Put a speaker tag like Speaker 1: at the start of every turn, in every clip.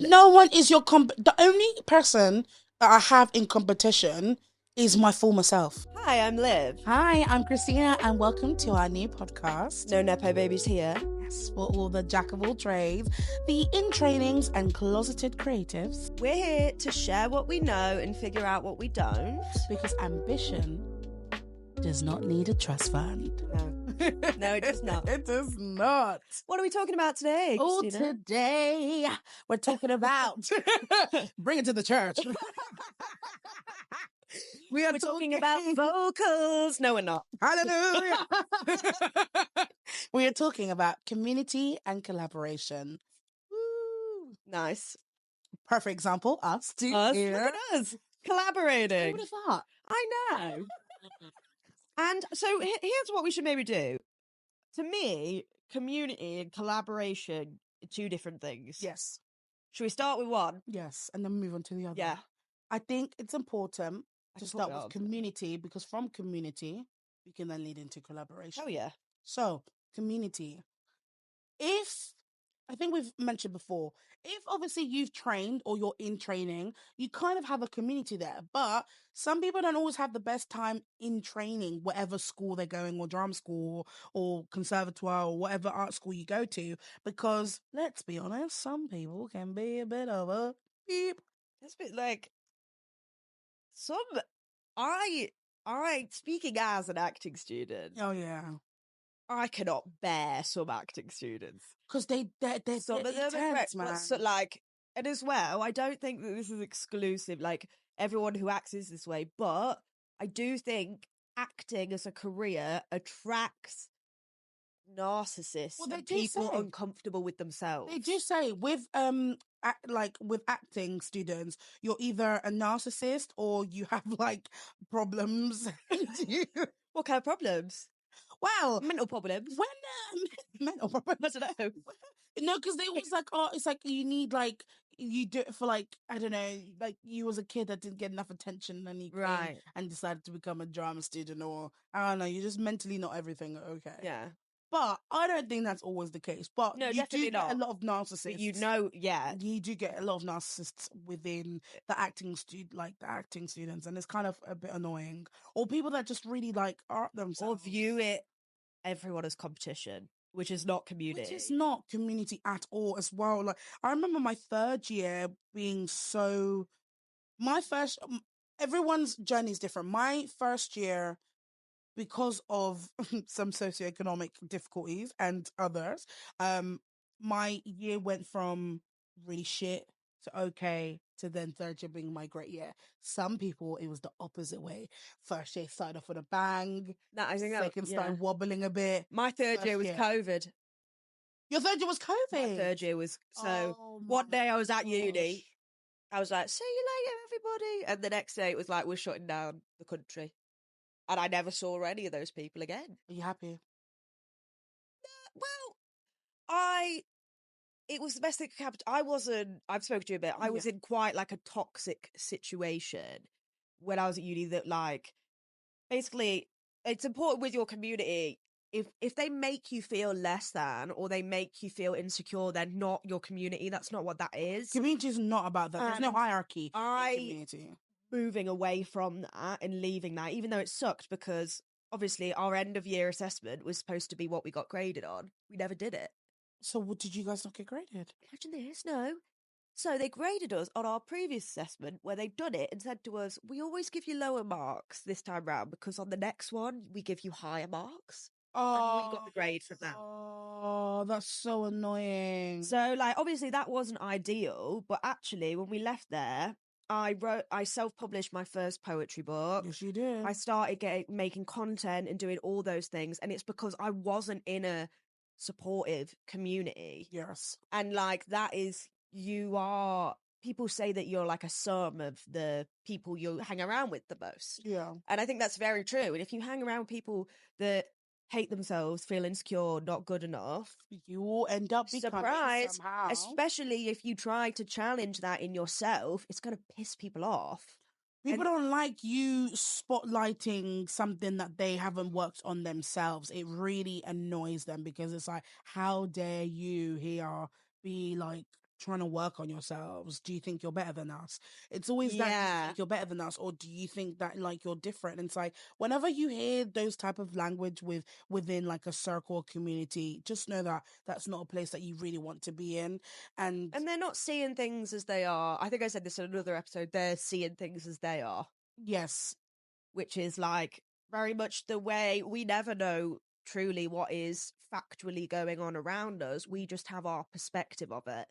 Speaker 1: No one is your the only person that I have in competition is my former self.
Speaker 2: Hi, I'm Liv.
Speaker 1: Hi, I'm Christina, and welcome to our new podcast.
Speaker 2: No Nepo Babies Here.
Speaker 1: Yes, for all the jack of all trades, the in-trainings and closeted creatives.
Speaker 2: We're here to share what we know and figure out what we don't.
Speaker 1: Because ambition does not need a trust fund.
Speaker 2: No, it does not.
Speaker 1: It does not.
Speaker 2: What are we talking about today, Christina?
Speaker 1: Today we're talking about bring it to the church.
Speaker 2: We're talking about vocals. No, we're not.
Speaker 1: Hallelujah. We are talking about community and collaboration.
Speaker 2: Woo. Nice.
Speaker 1: Perfect example, us.
Speaker 2: Look at us. Collaborating.
Speaker 1: Who would have thought?
Speaker 2: I know. And so here's what we should maybe do. To me, community and collaboration are two different things.
Speaker 1: Yes.
Speaker 2: Should we start with one?
Speaker 1: Yes, and then move on to the other.
Speaker 2: Yeah.
Speaker 1: I think it's important to start with
Speaker 2: with
Speaker 1: community, because from community, we can then lead into collaboration.
Speaker 2: Oh, yeah.
Speaker 1: So, community. I think we've mentioned before, if obviously you've trained or you're in training, you kind of have a community there. But some people don't always have the best time in training, whatever school they're going, or drum school, or conservatoire, or whatever art school you go to. Because, let's be honest, some people can be a bit of a beep.
Speaker 2: It's a bit like speaking as an acting student,
Speaker 1: Oh, yeah.
Speaker 2: I cannot bear some acting students.
Speaker 1: Because they're
Speaker 2: Some of them
Speaker 1: intense,
Speaker 2: are
Speaker 1: man.
Speaker 2: so, and as well, I don't think that this is exclusive, like everyone who acts is this way, but I do think acting as a career attracts narcissists and people uncomfortable with themselves.
Speaker 1: They do say with with acting students, you're either a narcissist or you have like problems.
Speaker 2: What kind of problems?
Speaker 1: Well,
Speaker 2: mental problems.
Speaker 1: When mental problems,
Speaker 2: I don't know.
Speaker 1: No, because they always like, oh, it's like you need like you do it for like, I don't know, like you was a kid that didn't get enough attention and you came and decided to become a drama student, or I don't know, you're just mentally not everything okay.
Speaker 2: Yeah.
Speaker 1: But I don't think that's always the case. But
Speaker 2: no,
Speaker 1: you
Speaker 2: definitely
Speaker 1: do get
Speaker 2: not.
Speaker 1: a lot of narcissists.
Speaker 2: But you
Speaker 1: do get a lot of narcissists within the acting students, and it's kind of a bit annoying. Or people that just really like art themselves,
Speaker 2: or view it everyone as competition, which is not community.
Speaker 1: Which is not community at all. As well, like I remember my third year being so. Everyone's journey is different. My first year, because of some socioeconomic difficulties and others, my year went from really shit to okay to then third year being my great year. Some people, it was the opposite way. First year started off with a bang.
Speaker 2: I think
Speaker 1: second started wobbling a bit.
Speaker 2: My third year was COVID.
Speaker 1: Your third year was COVID?
Speaker 2: My third year was, one day I was at uni, I was like, see you later, everybody. And the next day it was like, we're shutting down the country. And I never saw any of those people again.
Speaker 1: Are you happy?
Speaker 2: It was the best thing that could happen. I've spoken to you a bit, I was in quite like a toxic situation when I was at uni that like, basically, it's important with your community. If they make you feel less than, or they make you feel insecure, they're not your community. That's not what that is.
Speaker 1: Community is not about that. There's no hierarchy in community.
Speaker 2: Moving away from that and leaving that, even though it sucked, because obviously our end of year assessment was supposed to be what we got graded on. We never did it.
Speaker 1: So what, did you guys not get graded?
Speaker 2: Imagine this, no. So they graded us on our previous assessment where they'd done it and said to us, we always give you lower marks this time round because on the next one we give you higher marks.
Speaker 1: Oh,
Speaker 2: and we got the grade from that.
Speaker 1: Oh, that's so annoying.
Speaker 2: So like, obviously that wasn't ideal, but actually when we left there, I self-published my first poetry book.
Speaker 1: Yes, you did.
Speaker 2: I started making content and doing all those things, and it's because I wasn't in a supportive community.
Speaker 1: Yes.
Speaker 2: And like, that is, people say that you're like a sum of the people you hang around with the most.
Speaker 1: Yeah.
Speaker 2: And I think that's very true. And if you hang around with people that hate themselves, feel insecure, not good enough,
Speaker 1: you will end up becoming somehow.
Speaker 2: Especially if you try to challenge that in yourself, it's going to piss people off.
Speaker 1: People don't like you spotlighting something that they haven't worked on themselves. It really annoys them because it's like, how dare you here be like trying to work on yourselves? Do you think you're better than us? It's always that, do you
Speaker 2: Yeah.
Speaker 1: think you're better than us, or do you think that like you're different? And it's like whenever you hear those type of language within like a circle or community, just know that that's not a place that you really want to be in. And
Speaker 2: And they're not seeing things as they are. I think I said this in another episode. They're seeing things as they are,
Speaker 1: yes,
Speaker 2: which is like very much the way we never know truly what is factually going on around us. We just have our perspective of it.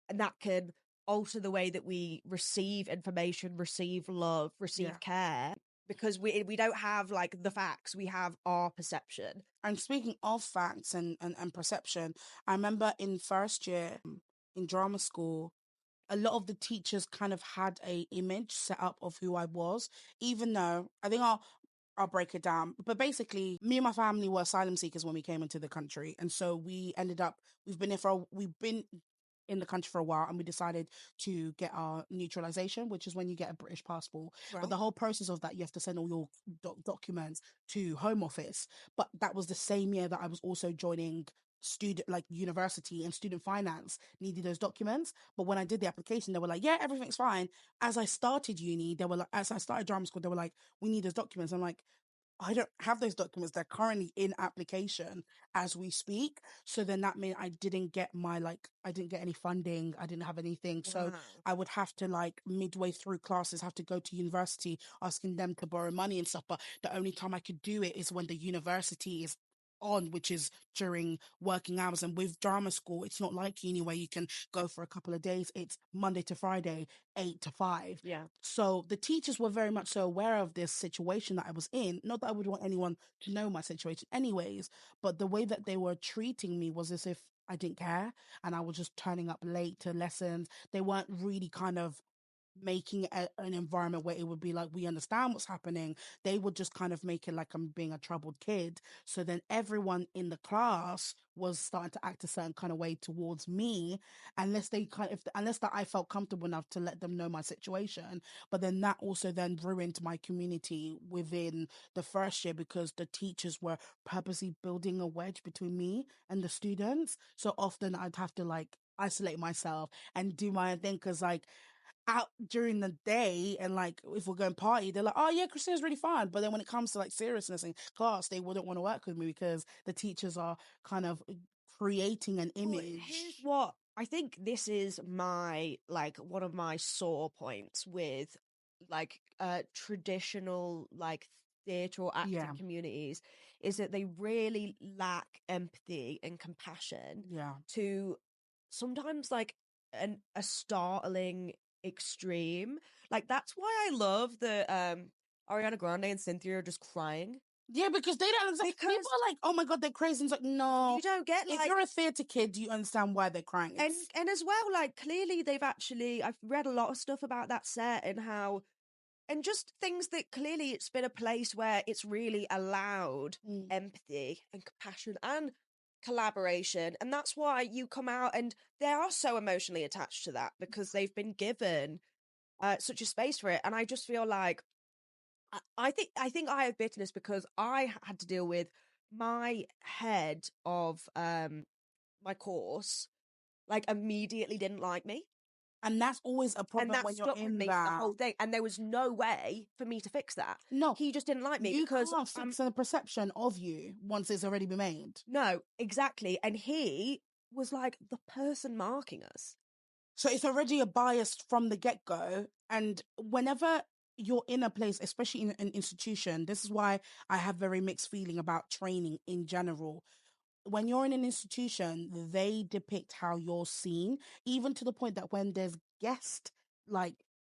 Speaker 2: And that can alter the way that we receive information, receive love,
Speaker 1: yeah.
Speaker 2: receive care, because we don't have like the facts, we have our perception.
Speaker 1: And speaking of facts and perception, I remember in first year in drama school, a lot of the teachers kind of had a image set up of who I was, even though I think I'll break it down. But basically, me and my family were asylum seekers when we came into the country, and so we ended up we've been in the country for a while, and we decided to get our neutralization, which is when you get a British passport. But
Speaker 2: Right.
Speaker 1: the whole process of that, you have to send all your documents to Home Office. But that was the same year that I was also joining student like university, and student finance needed those documents. But when I did the application, they were like, yeah, everything's fine. As I started uni, they were like, as I started drama school, they were like, we need those documents. I'm like, I don't have those documents. They're currently in application as we speak. So then that meant I didn't get I didn't get any funding. I didn't have anything. So
Speaker 2: Wow.
Speaker 1: I would have to like midway through classes, have to go to university asking them to borrow money and stuff. But the only time I could do it is when the university is on, which is during working hours. And with drama school, it's not like uni where you can go for a couple of days. It's Monday to Friday, 8 to 5.
Speaker 2: Yeah.
Speaker 1: So the teachers were very much so aware of this situation that I was in. Not that I would want anyone to know my situation, anyways, but the way that they were treating me was as if I didn't care and I was just turning up late to lessons. They weren't really kind of making an environment where it would be like we understand what's happening. They would just kind of make it like I'm being a troubled kid. So then everyone in the class was starting to act a certain kind of way towards me, unless they kind of unless that I felt comfortable enough to let them know my situation. But then that also then ruined my community within the first year, because the teachers were purposely building a wedge between me and the students. So often I'd have to like isolate myself and do my own thing, because like out during the day and like if we're going party, they're like, oh yeah, Christina's really fun. But then when it comes to like seriousness in class, they wouldn't want to work with me because the teachers are kind of creating an
Speaker 2: Well, here's
Speaker 1: image.
Speaker 2: what I think. This is my like one of my sore points with like traditional like theatre or acting
Speaker 1: Yeah,
Speaker 2: communities is that they really lack empathy and compassion
Speaker 1: yeah.
Speaker 2: to sometimes like a startling extreme. Like that's why I love the Ariana Grande and Cynthia are just crying
Speaker 1: Yeah, because they don't understand. People
Speaker 2: because
Speaker 1: are like, oh my God, they're crazy. And it's like,
Speaker 2: you
Speaker 1: no.
Speaker 2: don't get
Speaker 1: If
Speaker 2: like
Speaker 1: you're a theatre kid, you understand why they're crying. It's
Speaker 2: and as well like clearly they've actually I've read a lot of stuff about that set and how and just things that clearly it's been a place where it's really allowed
Speaker 1: mm.
Speaker 2: empathy and compassion and collaboration, and that's why you come out and they are so emotionally attached to that because they've been given such a space for it. And I just feel like I think I have bitterness because I had to deal with my head of my course like immediately didn't like me.
Speaker 1: And that's always a
Speaker 2: And
Speaker 1: problem
Speaker 2: that
Speaker 1: when you're
Speaker 2: stuck with
Speaker 1: in
Speaker 2: me for the
Speaker 1: that.
Speaker 2: whole thing. And there was no way for me to fix that.
Speaker 1: No,
Speaker 2: He just didn't like me
Speaker 1: you
Speaker 2: because
Speaker 1: can't fix the perception of you once it's already been made.
Speaker 2: no, exactly. And he was like the person marking us.
Speaker 1: So it's already a bias from the get go. And whenever you're in a place, especially in an institution, this is why I have very mixed feeling about training in general. When you're in an institution, they depict how you're seen, even to the point that when there's guest like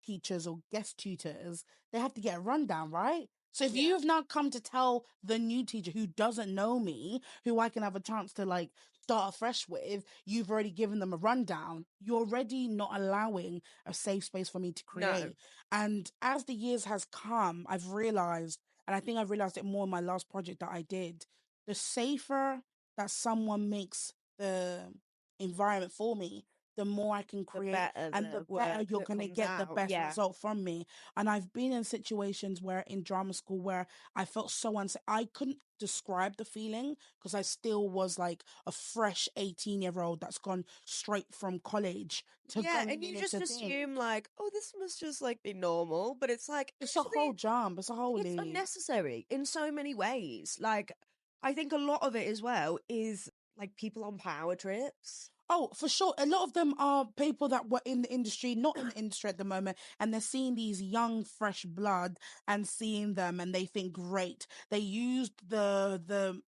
Speaker 1: teachers or guest tutors, they have to get a rundown, right? So if you
Speaker 2: Yeah.
Speaker 1: have now come to tell the new teacher who doesn't know me, who I can have a chance to like start afresh with, you've already given them a rundown. You're already not allowing a safe space for me to
Speaker 2: No.
Speaker 1: create. And as the years has come, I've realized, and I think I realized it more in my last project that I did, the safer that someone makes the environment for me, the more I can
Speaker 2: The
Speaker 1: create,
Speaker 2: better
Speaker 1: and the
Speaker 2: the
Speaker 1: better
Speaker 2: work
Speaker 1: you're
Speaker 2: that
Speaker 1: going to
Speaker 2: comes
Speaker 1: get the
Speaker 2: out.
Speaker 1: best
Speaker 2: Yeah.
Speaker 1: result from me. And I've been in situations where in drama school where I felt so unsafe. I couldn't describe the feeling because I still was like a fresh 18-year-old that's gone straight from college to
Speaker 2: Yeah,
Speaker 1: going
Speaker 2: and
Speaker 1: in
Speaker 2: you
Speaker 1: into
Speaker 2: just
Speaker 1: things.
Speaker 2: assume like, oh, this must just like be normal, but it's like
Speaker 1: It's a whole
Speaker 2: actually
Speaker 1: jump. It's a whole
Speaker 2: it's
Speaker 1: league.
Speaker 2: unnecessary in so many ways. Like, I think a lot of it as well is like people on power trips.
Speaker 1: Oh, for sure. A lot of them are people that were in the industry, not in the industry at the moment, and they're seeing these young, fresh blood and seeing them, and they think, great. They used the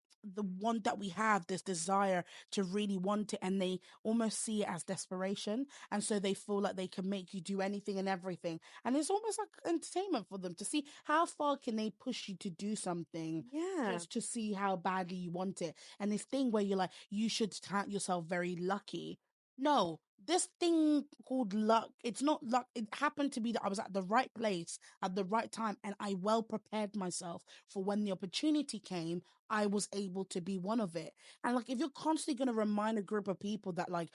Speaker 1: one that we have, this desire to really want it, and they almost see it as desperation, and so they feel like they can make you do anything and everything, and it's almost like entertainment for them to see how far can they push you to do something
Speaker 2: Yeah.
Speaker 1: just to see how badly you want it. And this thing where you're like, you should count yourself very lucky. No, this thing called luck, it's not luck. It happened to be that I was at the right place at the right time and I well prepared myself for when the opportunity came, I was able to be one of it. And like, if you're constantly going to remind a group of people that like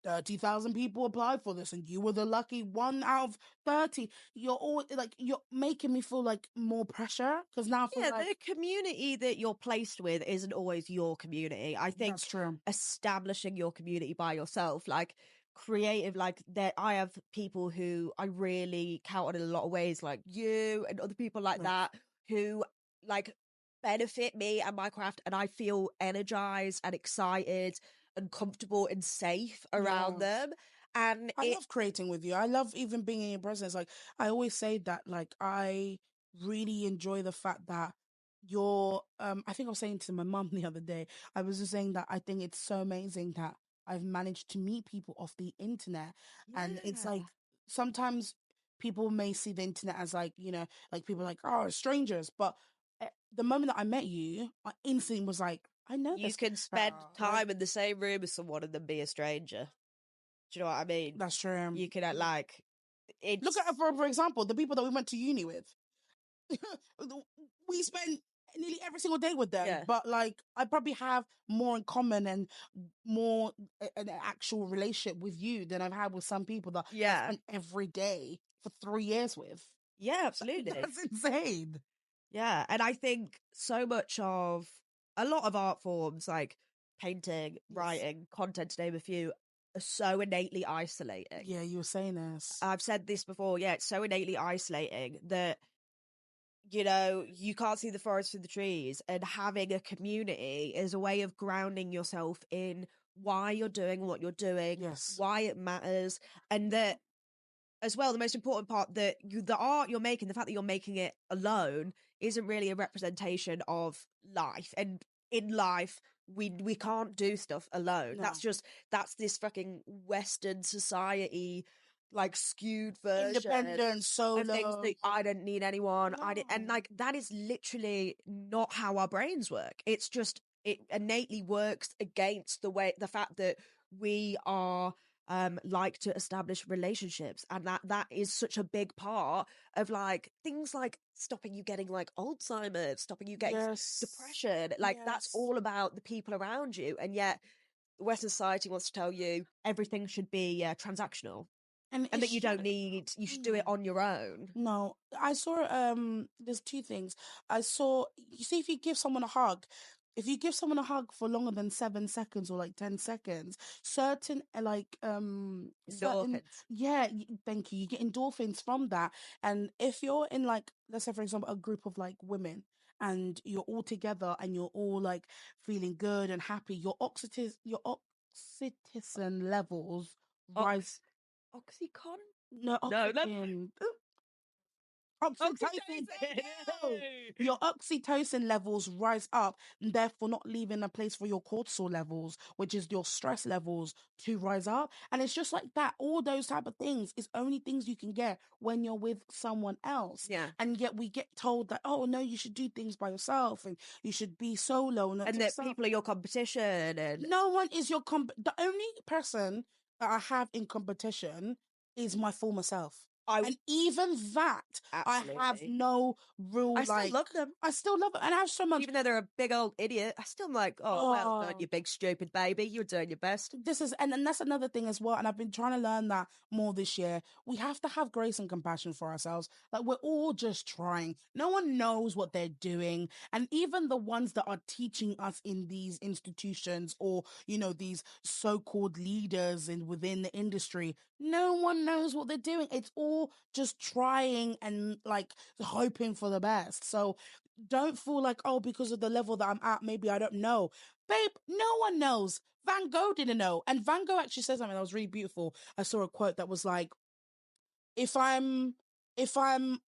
Speaker 1: 30,000 people applied for this and you were the lucky one out of 30, you're all like, you're making me feel like more pressure because now I feel
Speaker 2: Yeah,
Speaker 1: like
Speaker 2: the community that you're placed with isn't always your community. I
Speaker 1: that's
Speaker 2: think
Speaker 1: true.
Speaker 2: establishing your community by yourself, like creative, like there, I have people who I really count on in a lot of ways, like you and other people like
Speaker 1: Yes.
Speaker 2: that, who like benefit me and my craft, and I feel energized and excited and comfortable and safe around
Speaker 1: Yes.
Speaker 2: them. And
Speaker 1: I
Speaker 2: it,
Speaker 1: love creating with you. I love even being in your presence. Like I always say that like I really enjoy the fact that you're I think I was saying to my mum the other day, I was just saying that I think it's so amazing that I've managed to meet people off the internet. And it's
Speaker 2: yeah,
Speaker 1: like sometimes people may see the internet as like, like people like, oh, strangers. But the moment that I met you, my instinct was like, I know
Speaker 2: you
Speaker 1: this
Speaker 2: can spend
Speaker 1: like
Speaker 2: time in the same room as someone and then be a stranger. Do you know what I mean?
Speaker 1: that's true.
Speaker 2: You can like
Speaker 1: Look
Speaker 2: it's
Speaker 1: at for example, the people that we went to uni with. We spent nearly every single day with them,
Speaker 2: yeah,
Speaker 1: but like I probably have more in common and more an actual relationship with you than I've had with some people that I
Speaker 2: yeah,
Speaker 1: spent every day for 3 years with.
Speaker 2: yeah, absolutely.
Speaker 1: That's insane.
Speaker 2: Yeah, and I think so much of a lot of art forms like painting,
Speaker 1: Yes.
Speaker 2: writing, content, to name a few, are so innately isolating.
Speaker 1: Yeah, you were saying this.
Speaker 2: I've said this before, yeah, it's so innately isolating that you can't see the forest through the trees, and having a community is a way of grounding yourself in why you're doing what you're doing,
Speaker 1: Yes.
Speaker 2: why it matters, and that as well, the most important part that the art you're making, the fact that you're making it alone, isn't really a representation of life. And in life, we can't do stuff alone.
Speaker 1: No.
Speaker 2: That's this fucking Western society like skewed version
Speaker 1: Independent,
Speaker 2: of things
Speaker 1: solo.
Speaker 2: that I don't need anyone. And
Speaker 1: No.
Speaker 2: like that is literally not how our brains work. It's just it innately works against the fact that we are like to establish relationships, and that is such a big part of like things like stopping you getting like Alzheimer's, stopping you getting
Speaker 1: Yes.
Speaker 2: depression. Like that's
Speaker 1: Yes.
Speaker 2: all about the people around you, and yet Western society wants to tell you everything should be transactional,
Speaker 1: And
Speaker 2: and
Speaker 1: it
Speaker 2: that you don't
Speaker 1: should.
Speaker 2: need, you should do
Speaker 1: Mm.
Speaker 2: it on your own.
Speaker 1: No, I saw there's two things. I saw you see if you give someone a hug, if you give someone a hug for longer than 7 seconds or like 10 seconds, certain certain
Speaker 2: Endorphins.
Speaker 1: yeah, thank you. You get endorphins from that. And if you're in like let's say for example a group of like women and you're all together and you're all like feeling good and happy, your oxytocin levels rise.
Speaker 2: Ox Oxycon?
Speaker 1: No,
Speaker 2: No, that's
Speaker 1: oxygen. Oxytocin, thank
Speaker 2: oxytocin.
Speaker 1: you. Your oxytocin levels rise up, and therefore not leaving a place for your cortisol levels, which is your stress levels, to rise up. And it's just like that. All those type of things is only things you can get when you're with someone else.
Speaker 2: Yeah.
Speaker 1: And yet we get told that, oh no, you should do things by yourself and you should be solo and not
Speaker 2: And
Speaker 1: to
Speaker 2: that
Speaker 1: yourself.
Speaker 2: people are your competition, and
Speaker 1: No one is the only person that I have in competition is my former self. And even that,
Speaker 2: Absolutely.
Speaker 1: I have no real,
Speaker 2: I still love them.
Speaker 1: I still love them. And I have so much.
Speaker 2: Even though they're a big old idiot, I still am like, well done, you big stupid baby. You're doing your best.
Speaker 1: And that's another thing as well. And I've been trying to learn that more this year. We have to have grace and compassion for ourselves. Like, we're all just trying. No one knows what they're doing. And even the ones that are teaching us in these institutions, or, these so-called leaders within the industry, no one knows what they're doing. It's all just trying and like hoping for the best. So don't feel like, oh, because of the level that I'm at, maybe I don't know. Babe, no one knows. Van Gogh didn't know. And Van Gogh actually said something that was really beautiful. I saw a quote that was like, if I'm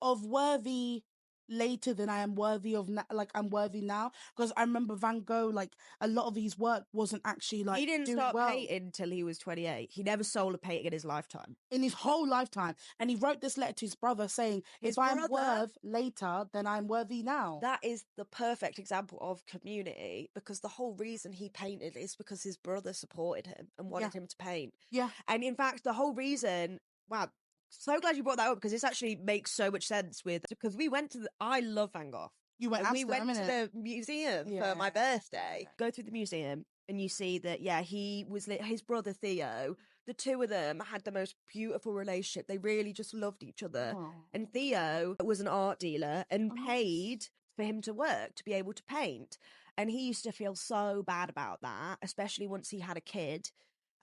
Speaker 1: of worthy later than I am worthy of I'm worthy now. Because I remember Van Gogh, like, a lot of his work wasn't actually like
Speaker 2: he didn't
Speaker 1: doing
Speaker 2: start
Speaker 1: well
Speaker 2: painting until he was 28. He never sold a painting in his lifetime.
Speaker 1: in his whole lifetime. And he wrote this letter to his brother saying, if I'm worth later, then I'm worthy now.
Speaker 2: That is the perfect example of community, because the whole reason he painted is because his brother supported him and wanted him to paint.
Speaker 1: Yeah.
Speaker 2: And in fact, the whole reason, wow, so glad you brought that up, because this actually makes so much sense because we went to I love Van Gogh. We went to the museum for my birthday. Go through the museum and you see that, he was his brother Theo. The two of them had the most beautiful relationship. They really just loved each other. Aww. And Theo was an art dealer and paid for him to work to be able to paint. And he used to feel so bad about that, especially once he had a kid.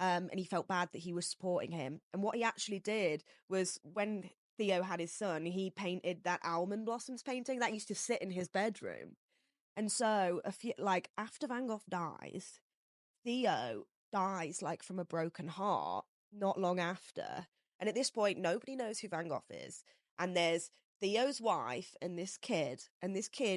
Speaker 2: And he felt bad that he was supporting him. And what he actually did was, when Theo had his son, he painted that almond blossoms painting that used to sit in his bedroom. And so after Van Gogh dies, Theo dies like from a broken heart not long after. And at this point, nobody knows who Van Gogh is. And there's Theo's wife and this kid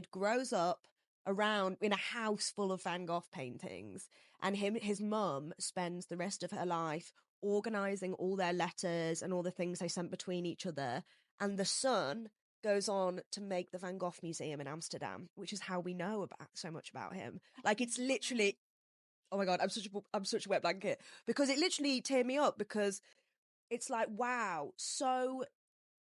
Speaker 2: grows up around in a house full of Van Gogh paintings. And his mum spends the rest of her life organising all their letters and all the things they sent between each other. And the son goes on to make the Van Gogh Museum in Amsterdam, which is how we know about so much about him. Like, it's literally, oh my God, I'm such a wet blanket, because it literally teared me up, because it's like, wow, so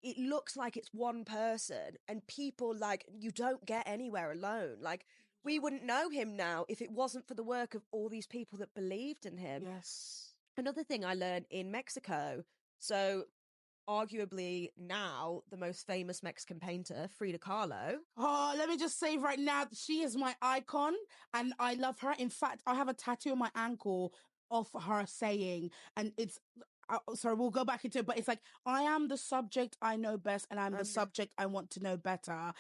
Speaker 2: it looks like it's one person, and people, like, you don't get anywhere alone. Like, we wouldn't know him now if it wasn't for the work of all these people that believed in him.
Speaker 1: Yes.
Speaker 2: Another thing I learned in Mexico, so arguably now the most famous Mexican painter, Frida Kahlo.
Speaker 1: Oh, let me just say right now, she is my icon and I love her. In fact, I have a tattoo on my ankle of her saying, and it's, sorry, we'll go back into it, but it's like, I am the subject I know best, and I'm the subject I want to know better.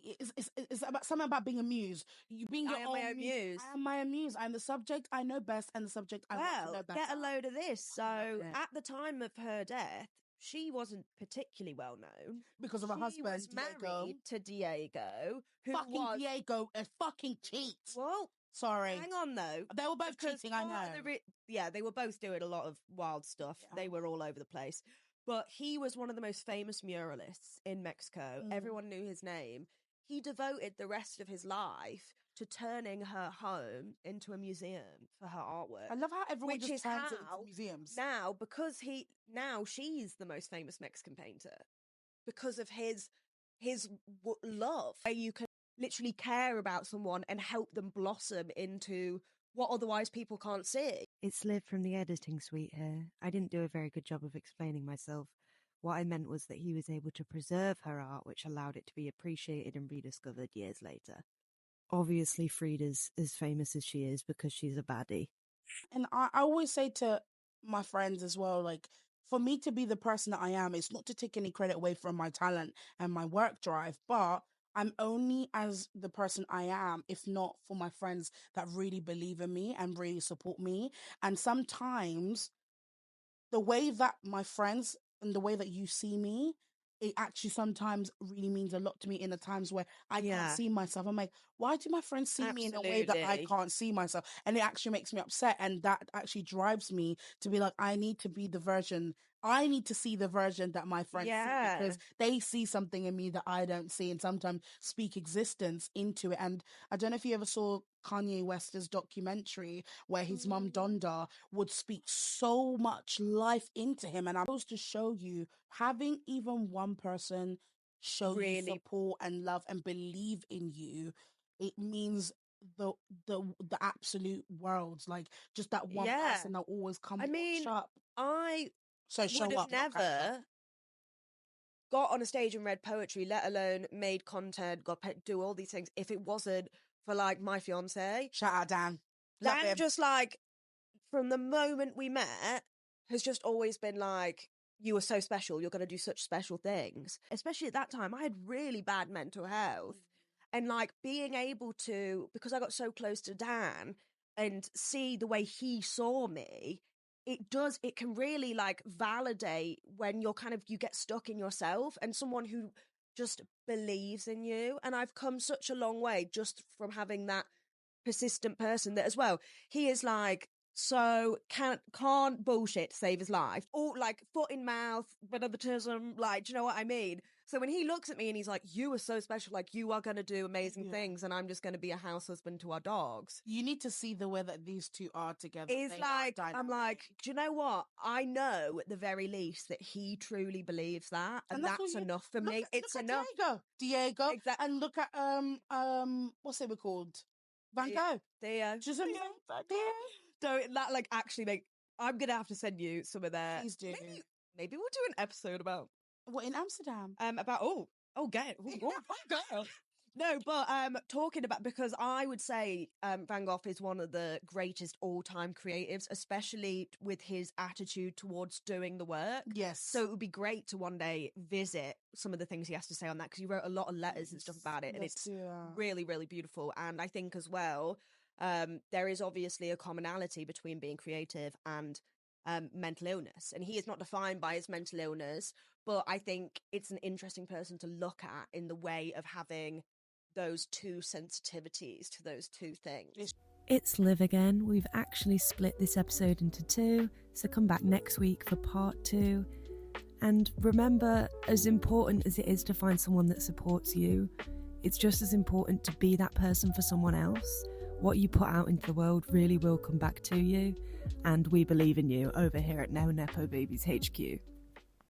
Speaker 1: It's about something about being a muse. You being your own muse. I am my own muse. I'm the subject I know best, and the subject I want to know better.
Speaker 2: Get a load of this. So at the time of her death, she wasn't particularly well known
Speaker 1: because of her husband.
Speaker 2: Was married to Diego,
Speaker 1: Diego, a fucking cheat.
Speaker 2: Well,
Speaker 1: sorry.
Speaker 2: Hang on though.
Speaker 1: They were both cheating, I know.
Speaker 2: They were both doing a lot of wild stuff. Yeah. They were all over the place. But he was one of the most famous muralists in Mexico. Everyone knew his name. He devoted the rest of his life to turning her home into a museum for her artwork.
Speaker 1: I love how everyone just turns it into museums.
Speaker 2: Now, because she's the most famous Mexican painter because of his love. Where you can literally care about someone and help them blossom into what otherwise people can't see.
Speaker 3: It's Liv from the editing suite here. I didn't do a very good job of explaining myself. What I meant was that he was able to preserve her art, which allowed it to be appreciated and rediscovered years later. Obviously, Frida's as famous as she is because she's a baddie.
Speaker 1: And I always say to my friends as well, like, for me to be the person that I am, it's not to take any credit away from my talent and my work drive, but I'm only as the person I am, if not for my friends that really believe in me and really support me. And sometimes the way that my friends and the way that you see me, it actually sometimes really means a lot to me in the times where I can't see myself. I'm like, why do my friends see me in a way that I can't see myself? And it actually makes me upset. And that actually drives me to be like, I need to be the version. I need to see the version that my friends see, because they see something in me that I don't see, and sometimes speak existence into it. And I don't know if you ever saw Kanye West's documentary where his mum Donda would speak so much life into him. And I'm supposed to show you, having even one person show you
Speaker 2: Really.
Speaker 1: support and love and believe in you, it means the the absolute world. Like, just that one
Speaker 2: Yeah.
Speaker 1: person that always come
Speaker 2: I mean,
Speaker 1: watch up.
Speaker 2: I
Speaker 1: So show
Speaker 2: would
Speaker 1: up,
Speaker 2: have
Speaker 1: not catch up.
Speaker 2: never got on a stage and read poetry, let alone made content, do all these things, if it wasn't for like my fiance.
Speaker 1: Shout out Dan. Love
Speaker 2: Dan
Speaker 1: him.
Speaker 2: just like, from the moment we met, has just always been like, you are so special, you're going to do such special things. Especially at that time, I had really bad mental health. And like being able to, because I got so close to Dan and see the way he saw me, it can really like validate when you're kind of, you get stuck in yourself, and someone who just believes in you. And I've come such a long way just from having that persistent person that as well. He is like, so can't bullshit to save his life. Or like foot in mouth, nepotism, like, do you know what I mean? So when he looks at me and he's like, you are so special, like you are going to do amazing things, and I'm just going to be a house husband to our dogs.
Speaker 1: You need to see the way that these two are together.
Speaker 2: It's like, I'm like, do you know what? I know at the very least that he truly believes that, and that's enough for me. It's enough.
Speaker 1: Diego.
Speaker 2: Exactly.
Speaker 1: And look at what's it called? Van Gogh.
Speaker 2: Theo.
Speaker 1: Just
Speaker 2: Theo. Don't that like actually make. I'm gonna have to send you some of their.
Speaker 1: Please do.
Speaker 2: Maybe we'll do an episode about
Speaker 1: What, in Amsterdam?
Speaker 2: about get it. Girl. No, but talking about, because I would say Van Gogh is one of the greatest all-time creatives, especially with his attitude towards doing the work.
Speaker 1: Yes.
Speaker 2: So it would be great to one day visit some of the things he has to say on that, because he wrote a lot of letters and stuff about it, and it's really, really beautiful. And I think as well, there is obviously a commonality between being creative and mental illness, and he is not defined by his mental illness, but I think it's an interesting person to look at in the way of having those two sensitivities to those two things.
Speaker 3: It's Liv again. We've actually split this episode into two, so come back next week for part 2. And remember, as important as it is to find someone that supports you, it's just as important to be that person for someone else. What you put out into the world really will come back to you, and we believe in you over here at No Nepo Babies HQ.